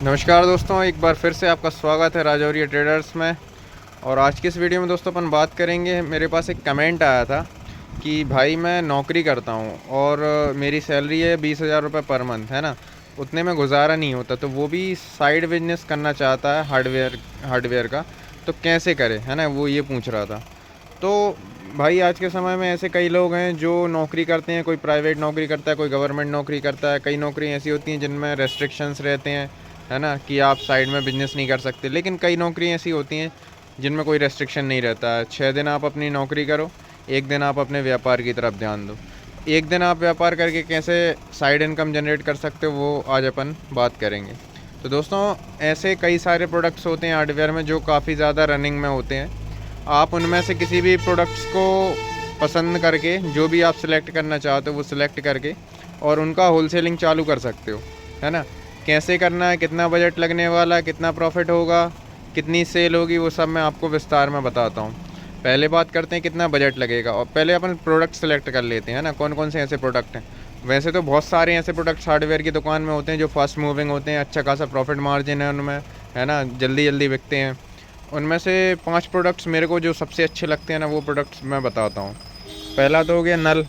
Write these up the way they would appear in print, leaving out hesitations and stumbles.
नमस्कार दोस्तों, एक बार फिर से आपका स्वागत है राजौरी ट्रेडर्स में। और आज की इस वीडियो में दोस्तों अपन बात करेंगे। मेरे पास एक कमेंट आया था कि भाई मैं नौकरी करता हूँ और मेरी सैलरी है 20,000 रुपये पर मंथ, है ना। उतने में गुजारा नहीं होता, तो वो भी साइड बिजनेस करना चाहता है हार्डवेयर का, तो कैसे करे, है ना, वो ये पूछ रहा था। तो भाई आज के समय में ऐसे कई लोग हैं जो नौकरी करते हैं। कोई प्राइवेट नौकरी करता है, कोई गवर्नमेंट नौकरी करता है। कई नौकरी ऐसी होती हैं जिनमें रेस्ट्रिक्शंस रहते हैं, है ना, कि आप साइड में बिजनेस नहीं कर सकते। लेकिन कई नौकरी ऐसी होती हैं जिनमें कोई रेस्ट्रिक्शन नहीं रहता है। 6 दिन आप अपनी नौकरी करो, एक दिन आप अपने व्यापार की तरफ ध्यान दो। एक दिन आप व्यापार करके कैसे साइड इनकम जनरेट कर सकते हो, वो आज अपन बात करेंगे। तो दोस्तों, ऐसे कई सारे प्रोडक्ट्स होते हैं हार्डवेयर में जो काफ़ी ज़्यादा रनिंग में होते हैं। आप उनमें से किसी भी प्रोडक्ट्स को पसंद करके, जो भी आप सिलेक्ट करना चाहते हो वो सिलेक्ट करके और उनका होलसेलिंग चालू कर सकते हो, है ना। कैसे करना है, कितना बजट लगने वाला है, कितना प्रॉफिट होगा, कितनी सेल होगी, वो सब मैं आपको विस्तार में बताता हूँ। पहले बात करते हैं कितना बजट लगेगा, और पहले अपन प्रोडक्ट सेलेक्ट कर लेते हैं ना, कौन कौन से ऐसे प्रोडक्ट हैं। वैसे तो बहुत सारे ऐसे प्रोडक्ट्स हार्डवेयर की दुकान में होते हैं जो फास्ट मूविंग होते हैं, अच्छा खासा प्रॉफिट मार्जिन है उनमें, है ना, जल्दी जल्दी बिकते हैं। उनमें से 5 प्रोडक्ट्स मेरे को जो सबसे अच्छे लगते हैं ना, वो प्रोडक्ट्स मैं बताता हूँ। पहला तो हो गया नल,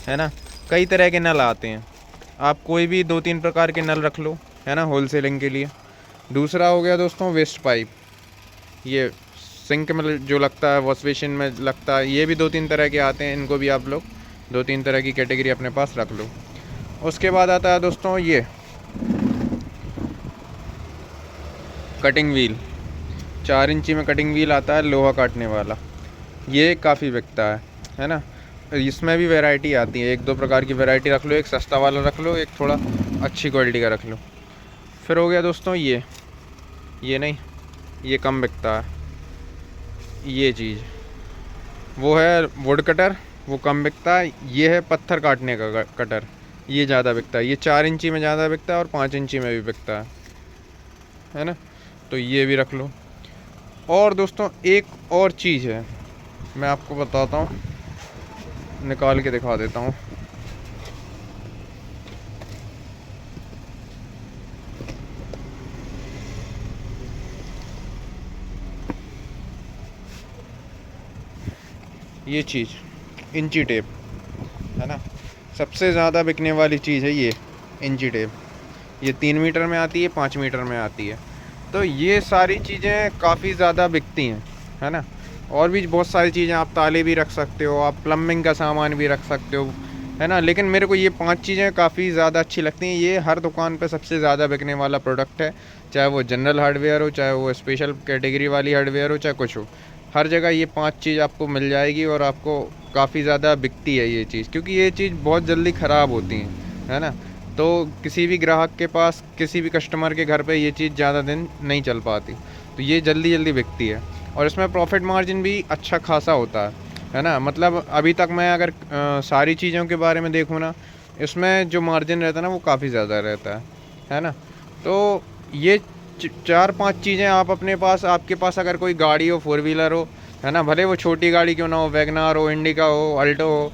है ना। कई तरह के नल आते हैं, आप कोई भी 2-3 प्रकार के नल रख लो, है ना, होलसेलिंग के लिए। दूसरा हो गया दोस्तों वेस्ट पाइप। ये सिंक में जो लगता है, वॉश बेसिन में लगता है, ये भी 2-3 तरह के आते हैं। इनको भी आप लोग 2-3 तरह की कैटेगरी अपने पास रख लो। उसके बाद आता है दोस्तों ये कटिंग व्हील। 4 इंची में कटिंग व्हील आता है, लोहा काटने वाला। ये काफ़ी बिकता है ना। इसमें भी वैरायटी आती है, 1-2 प्रकार की वैरायटी रख लो। एक सस्ता वाला रख लो, एक थोड़ा अच्छी क्वालिटी का रख लो। फिर हो गया दोस्तों ये नहीं, ये कम बिकता है। ये चीज़ वो है वुड कटर, वो कम बिकता है। ये है पत्थर काटने का कटर, ये ज़्यादा बिकता है। ये 4 इंची में ज़्यादा बिकता है और 5 इंची में भी बिकता है ना। तो ये भी रख लो। और दोस्तों एक और चीज़ है, मैं आपको बताता हूँ, निकाल के दिखा देता हूँ। ये चीज़ इंची टेप, है ना, सबसे ज़्यादा बिकने वाली चीज़ है ये इंची टेप। ये 3 मीटर में आती है, 5 मीटर में आती है। तो ये सारी चीज़ें काफ़ी ज़्यादा बिकती हैं, है ना। और भी बहुत सारी चीज़ें, आप ताले भी रख सकते हो, आप प्लम्बिंग का सामान भी रख सकते हो, है ना। लेकिन मेरे को ये 5 चीज़ें काफ़ी ज़्यादा अच्छी लगती हैं। ये हर दुकान पे सबसे ज़्यादा बिकने वाला प्रोडक्ट है, चाहे वो जनरल हार्डवेयर हो, चाहे वो स्पेशल कैटेगरी वाली हार्डवेयर हो, चाहे कुछ हो। हर जगह ये 5 चीज़ आपको मिल जाएगी और आपको काफ़ी ज़्यादा बिकती है ये चीज़, क्योंकि ये चीज़ बहुत जल्दी ख़राब होती है ना। तो किसी भी ग्राहक के पास, किसी भी कस्टमर के घर पे ये चीज़ ज़्यादा दिन नहीं चल पाती, तो ये जल्दी जल्दी बिकती है। और इसमें प्रॉफिट मार्जिन भी अच्छा खासा होता है ना। मतलब अभी तक मैं अगर सारी चीज़ों के बारे में देखूँ ना, इसमें जो मार्जिन रहता है ना, वो काफ़ी ज़्यादा रहता है ना। तो ये 4-5 चीज़ें आप अपने पास, आपके पास अगर कोई गाड़ी हो, 4 व्हीलर हो, है ना, भले वो छोटी गाड़ी क्यों ना हो, वैगनार हो, इंडिका हो, अल्टो हो,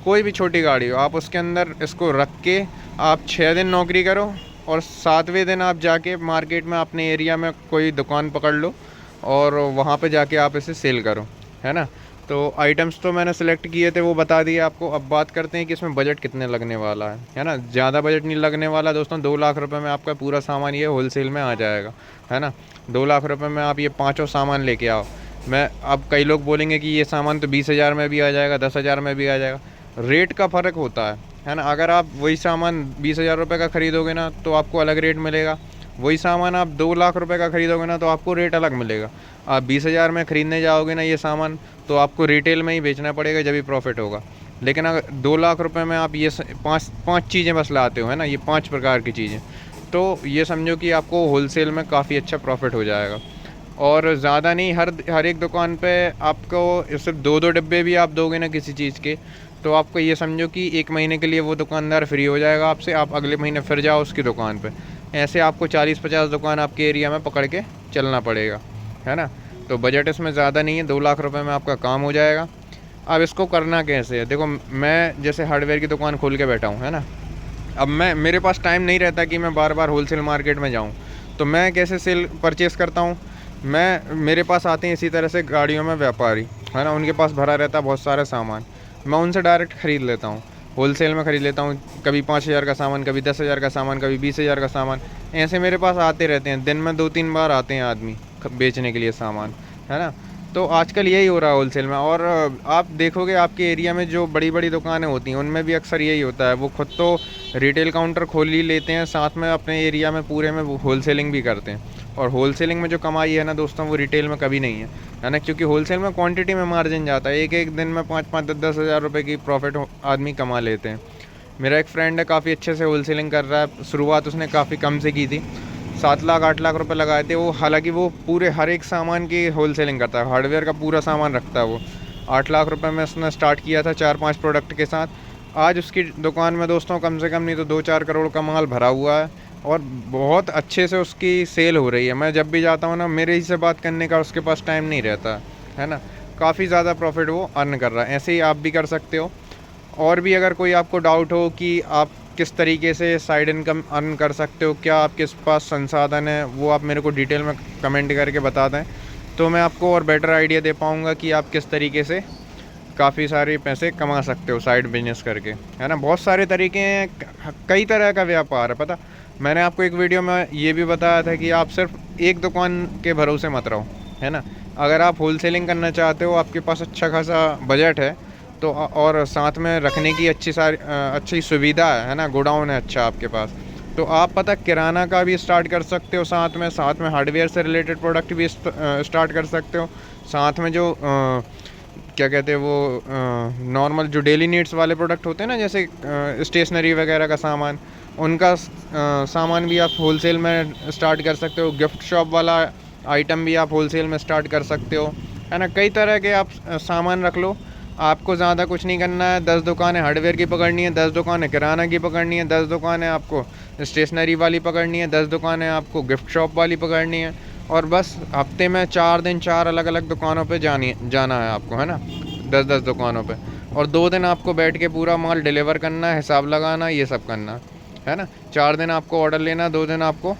कोई भी छोटी गाड़ी हो, आप उसके अंदर इसको रख के आप 6 दिन नौकरी करो और 7वें दिन आप जाके मार्केट में अपने एरिया में कोई दुकान पकड़ लो और वहाँ पे जाके आप इसे सेल करो, है ना। तो आइटम्स तो मैंने सेलेक्ट किए थे, वो बता दिए आपको। अब बात करते हैं कि इसमें बजट कितने लगने वाला है ना। ज़्यादा बजट नहीं लगने वाला दोस्तों। 2 लाख रुपए में आपका पूरा सामान ये होलसेल में आ जाएगा, है ना। 2 लाख रुपए में आप ये पाँचों सामान लेके आओ। मैं, अब कई लोग बोलेंगे कि ये सामान तो 20,000 में भी आ जाएगा, 10,000 में भी आ जाएगा। रेट का फ़र्क होता है ना। अगर आप वही सामान 20,000 रुपये का ख़रीदोगे ना, तो आपको अलग रेट मिलेगा। वही सामान आप 2 लाख रुपए का ख़रीदोगे ना, तो आपको रेट अलग मिलेगा। आप 20,000 में ख़रीदने जाओगे ना ये सामान, तो आपको रिटेल में ही बेचना पड़ेगा, जब भी प्रॉफिट होगा। लेकिन अगर 2 लाख रुपए में आप ये 5 चीज़ें बस लाते हो, है ना, ये 5 प्रकार की चीज़ें, तो ये समझो कि आपको होलसेल में काफ़ी अच्छा प्रॉफिट हो जाएगा। और ज़्यादा नहीं, हर एक दुकान पे आपको सिर्फ 2-2 डिब्बे भी आप दोगे ना किसी चीज़ के, तो आपको ये समझो कि 1 महीने के लिए वो दुकानदार फ्री हो जाएगा आपसे। आप अगले महीने फिर जाओ उसकी दुकान पे। ऐसे आपको 40-50 दुकान आपके एरिया में पकड़ के चलना पड़ेगा, है ना। तो बजट इसमें ज़्यादा नहीं है, 2 लाख रुपए में आपका काम हो जाएगा। अब इसको करना कैसे है, देखो, मैं जैसे हार्डवेयर की दुकान खोल के बैठा हूँ, है ना। अब मेरे पास टाइम नहीं रहता कि मैं बार बार होलसेल मार्केट में जाऊँ, तो मैं कैसे सेल परचेज़ करता हूँ, मेरे पास आते हैं इसी तरह से गाड़ियों में व्यापारी, है ना, उनके पास भरा रहता है बहुत सारा सामान, मैं उनसे डायरेक्ट ख़रीद लेता हूँ, होलसेल में ख़रीद लेता हूँ। कभी 5,000 का सामान, कभी 10,000 का सामान, कभी 20,000 का सामान, ऐसे मेरे पास आते रहते हैं। दिन में 2-3 बार आते हैं आदमी बेचने के लिए सामान, है ना। तो आजकल यही हो रहा है होलसेल में। और आप देखोगे आपके एरिया में जो बड़ी बड़ी दुकानें होती हैं उनमें भी अक्सर यही होता है, वो खुद तो रिटेल काउंटर खोल ही लेते हैं, साथ में अपने एरिया में पूरे में वो होलसेलिंग भी करते हैं। और होलसेलिंग में जो कमाई है ना दोस्तों, वो रिटेल में कभी नहीं है ना, क्योंकि होलसेल में क्वांटिटी में मार्जिन जाता है। एक एक दिन में 5-5, 10-10 हज़ार रुपये की प्रॉफिट आदमी कमा लेते हैं। मेरा एक फ्रेंड है, काफ़ी अच्छे से होलसेलिंग कर रहा है। शुरुआत उसने काफ़ी कम से की थी, 7 लाख 8 लाख रुपए लगाए थे वो। हालांकि वो पूरे हर एक सामान की होलसेलिंग करता है, हार्डवेयर का पूरा सामान रखता है वो। 8 लाख रुपए में उसने स्टार्ट किया था 4-5 प्रोडक्ट के साथ। आज उसकी दुकान में दोस्तों कम से कम नहीं तो 2-4 करोड़ का माल भरा हुआ है और बहुत अच्छे से उसकी सेल हो रही है। मैं जब भी जाता हूँ ना, मेरे ही से बात करने का उसके पास टाइम नहीं रहता है ना। काफ़ी ज़्यादा प्रॉफिट वो अर्न कर रहा है। ऐसे ही आप भी कर सकते हो। और भी अगर कोई आपको डाउट हो कि आप किस तरीके से साइड इनकम अर्न कर सकते हो, क्या आपके पास संसाधन है, वो आप मेरे को डिटेल में कमेंट करके बता दें, तो मैं आपको और बेटर आइडिया दे पाऊँगा कि आप किस तरीके से काफ़ी सारे पैसे कमा सकते हो साइड बिजनेस करके, है ना। बहुत सारे तरीके हैं, कई तरह का व्यापार है। पता, मैंने आपको एक वीडियो में ये भी बताया था कि आप सिर्फ एक दुकान के भरोसे मत रहो, है ना। अगर आप होलसेलिंग करना चाहते हो, आपके पास अच्छा खासा बजट है, तो और साथ में रखने की अच्छी सुविधा है ना, गोडाउन है अच्छा आपके पास, तो आप पता किराना का भी स्टार्ट कर सकते हो। साथ में हार्डवेयर से रिलेटेड प्रोडक्ट भी स्टार्ट कर सकते हो। साथ में जो क्या कहते हैं वो नॉर्मल जो डेली नीड्स वाले प्रोडक्ट होते हैं ना, जैसे स्टेशनरी वगैरह का सामान, उनका सामान भी आप होलसेल में स्टार्ट कर सकते हो। गिफ्ट शॉप वाला आइटम भी आप होलसेल में स्टार्ट कर सकते हो, है ना। कई तरह के आप सामान रख लो। आपको ज़्यादा कुछ नहीं करना है। 10 दुकानें हार्डवेयर की पकड़नी है, 10 दुकानें किराना की पकड़नी है, 10 दुकानें आपको स्टेशनरी वाली पकड़नी है, 10 दुकानें आपको गिफ्ट शॉप वाली पकड़नी है। और बस हफ्ते में 4 दिन 4 अलग अलग दुकानों पे जाना है आपको, है ना, 10-10 दुकानों पे। और 2 दिन आपको बैठ के पूरा माल डिलीवर करना है, हिसाब लगाना, ये सब करना है ना। 4 दिन आपको ऑर्डर लेना, 2 दिन आपको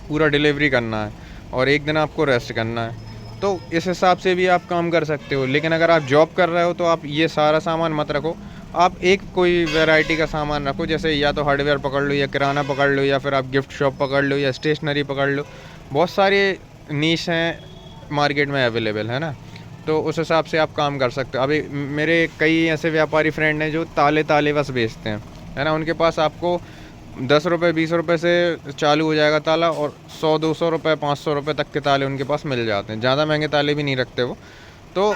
पूरा डिलीवरी करना है और 1 दिन आपको रेस्ट करना है। तो इस हिसाब से भी आप काम कर सकते हो। लेकिन अगर आप जॉब कर रहे हो तो आप ये सारा सामान मत रखो, आप एक कोई वैरायटी का सामान रखो, जैसे या तो हार्डवेयर पकड़ लो, या किराना पकड़ लो, या फिर आप गिफ्ट शॉप पकड़ लो, या स्टेशनरी पकड़ लो। बहुत सारे नीश हैं मार्केट में अवेलेबल, है ना। तो उस हिसाब से आप काम कर सकते हो। अभी मेरे कई ऐसे व्यापारी फ्रेंड हैं जो ताले बस बेचते हैं, है ना। उनके पास आपको 10 रुपये 20 रुपये से चालू हो जाएगा ताला, और 100-200 रुपये 500 रुपये तक के ताले उनके पास मिल जाते हैं। ज़्यादा महंगे ताले भी नहीं रखते वो। तो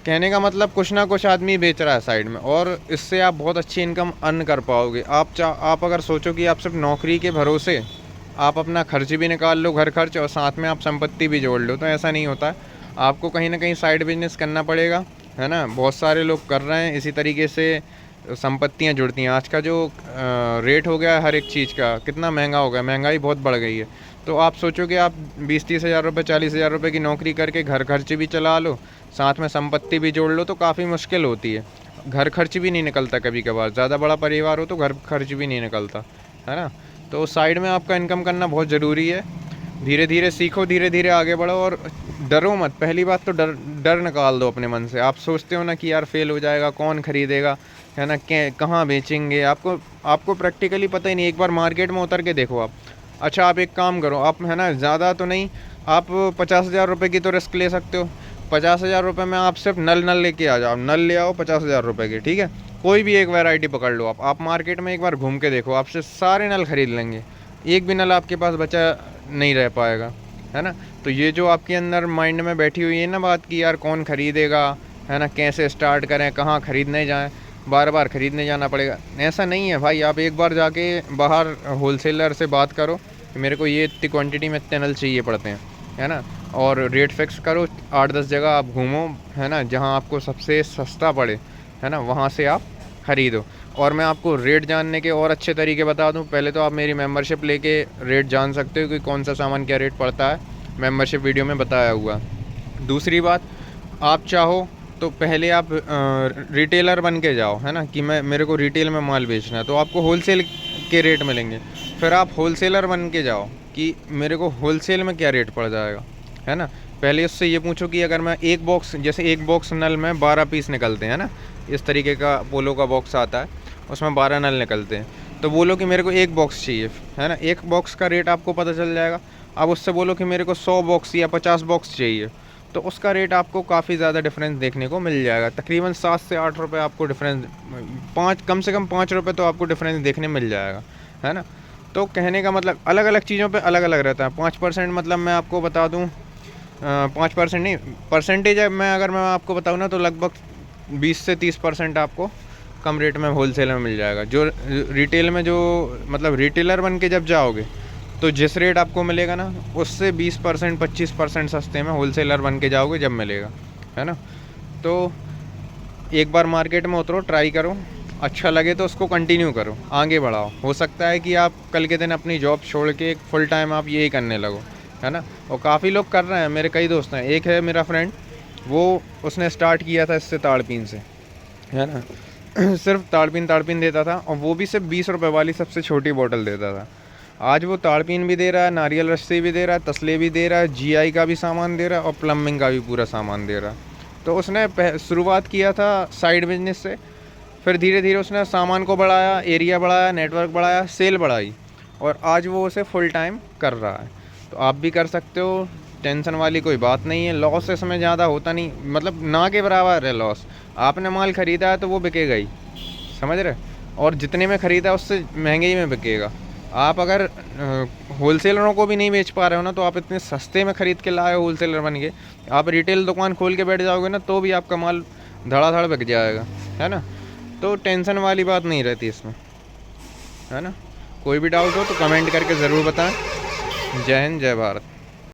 कहने का मतलब कुछ ना कुछ आदमी बेच रहा है साइड में, और इससे आप बहुत अच्छी इनकम अर्न कर पाओगे। आप अगर सोचो कि आप सिर्फ नौकरी के भरोसे आप अपना खर्च भी निकाल लो, घर खर्च, और साथ में आप संपत्ति भी जोड़ लो, तो ऐसा नहीं होता है। आपको कहीं ना कहीं साइड बिजनेस करना पड़ेगा, है ना। बहुत सारे लोग कर रहे हैं इसी तरीके से, संपत्तियां जुड़ती हैं। आज का जो रेट हो गया है हर एक चीज़ का, कितना महंगा हो गया, महंगाई बहुत बढ़ गई है। तो आप सोचो कि आप 20-30 हज़ार रुपये 40 हज़ार रुपये की नौकरी करके घर खर्च भी चला लो, साथ में संपत्ति भी जोड़ लो, तो काफ़ी मुश्किल होती है। घर खर्च भी नहीं निकलता कभी कभार, ज़्यादा बड़ा परिवार हो तो घर खर्च भी नहीं निकलता, है ना। तो साइड में आपका इनकम करना बहुत ज़रूरी है। धीरे धीरे सीखो, धीरे धीरे आगे बढ़ो, और डरो मत। पहली बात तो डर निकाल दो अपने मन से। आप सोचते हो ना कि यार फेल हो जाएगा, कौन खरीदेगा, है ना, कहाँ बेचेंगे, आपको प्रैक्टिकली पता ही नहीं। एक बार मार्केट में उतर के देखो आप। अच्छा, आप एक काम करो, आप, है ना, ज़्यादा तो नहीं, आप 50 हज़ार रुपये की तो रिस्क ले सकते हो। 50 हज़ार रुपये में आप सिर्फ नल लेके आ जाओ, नल ले आओ 50 हज़ार रुपये के, ठीक है। कोई भी एक वैरायटी पकड़ लो आप मार्केट में एक बार घूम के देखो, आपसे सारे नल खरीद लेंगे, एक भी नल आपके पास बचा नहीं रह पाएगा, है ना। तो ये जो आपके अंदर माइंड में बैठी हुई है ना बात कि यार कौन ख़रीदेगा, है ना, कैसे स्टार्ट करें, कहाँ ख़रीदने जाएं, बार बार ख़रीदने जाना पड़ेगा, ऐसा नहीं है भाई। आप एक बार जाके बाहर होलसेलर से बात करो कि मेरे को ये इतनी क्वांटिटी में इतने नल चाहिए पड़ते हैं, है ना, और रेट फिक्स करो। 8-10 जगह आप घूमो, है ना, जहाँ आपको सबसे सस्ता पड़े, है ना, वहाँ से आप ख़रीदो। और मैं आपको रेट जानने के और अच्छे तरीके बता दूं। पहले तो आप मेरी मेंबरशिप लेके रेट जान सकते हो कि कौन सा सामान क्या रेट पड़ता है, मेंबरशिप वीडियो में बताया हुआ। दूसरी बात, आप चाहो तो पहले आप रिटेलर बन के जाओ, है ना, कि मेरे को रिटेल में माल बेचना है, तो आपको होलसेल के रेट मिलेंगे। फिर आप होलसेलर बन के जाओ कि मेरे को होलसेल में क्या रेट पड़ जाएगा, है ना। पहले उससे ये पूछो कि अगर मैं एक बॉक्स, जैसे एक बॉक्स नल में 12 पीस निकलते हैं ना, इस तरीके का पोलो का बॉक्स आता है, उसमें 12 नल निकलते हैं, तो बोलो कि मेरे को एक बॉक्स चाहिए, है ना, एक बॉक्स का रेट आपको पता चल जाएगा। अब उससे बोलो कि मेरे को 100 बॉक्स या 50 बॉक्स चाहिए, तो उसका रेट आपको काफ़ी ज़्यादा डिफरेंस देखने को मिल जाएगा। तकरीबन 7 से 8 रुपये आपको डिफरेंस, 5 कम से कम 5 रुपये तो आपको डिफरेंस देखने मिल जाएगा, है ना। तो कहने का मतलब अलग अलग चीज़ों पे अलग अलग रहता है। 5% मतलब मैं आपको बता दूँ, 5% नहीं, परसेंटेज है, अगर मैं आपको बताऊँ ना, तो लगभग 20 से 30% आपको कम रेट में होलसेल में मिल जाएगा। जो रिटेल में, जो मतलब रिटेलर बन के जब जाओगे, तो जिस रेट आपको मिलेगा ना, उससे 20% 25% सस्ते में होलसेलर बन के जाओगे जब मिलेगा, है ना। तो एक बार मार्केट में उतरो, ट्राई करो, अच्छा लगे तो उसको कंटिन्यू करो, आगे बढ़ाओ। हो सकता है कि आप कल के दिन अपनी जॉब छोड़ के एक फुल टाइम आप यही करने लगो, है ना। और काफ़ी लोग कर रहे हैं, मेरे कई दोस्त हैं। एक है मेरा फ्रेंड, वो उसने स्टार्ट किया था इससे, ताड़पीन से, है ना। सिर्फ ताड़पीन देता था, और वो भी सिर्फ 20 रुपये वाली सबसे छोटी बोतल देता था। आज वो ताड़पीन भी दे रहा है, नारियल रस्सी भी दे रहा है, तसले भी दे रहा है, जीआई का भी सामान दे रहा है, और प्लम्बिंग का भी पूरा सामान दे रहा है। तो उसने शुरुआत किया था साइड बिजनेस से, फिर धीरे धीरे उसने सामान को बढ़ाया, एरिया बढ़ाया, नेटवर्क बढ़ाया, सेल बढ़ाई, और आज वो उसे फुल टाइम कर रहा है। तो आप भी कर सकते हो, टेंशन वाली कोई बात नहीं है। लॉस इसमें ज़्यादा होता नहीं, मतलब ना के बराबर है लॉस। आपने माल ख़रीदा है तो वो बिकेगा ही, समझ रहे, और जितने में ख़रीदा उससे महंगे ही में बिकेगा। आप अगर होलसेलरों को भी नहीं बेच पा रहे हो ना, तो आप इतने सस्ते में ख़रीद के लाए हो होलसेलर बन के, आप रिटेल दुकान खोल के बैठ जाओगे ना, तो भी आपका माल धड़ाधड़ बिक जाएगा, है ना। तो टेंशन वाली बात नहीं रहती इसमें, है ना। कोई भी डाउट हो तो कमेंट करके ज़रूर बताएं। जय हिंद, जय भारत।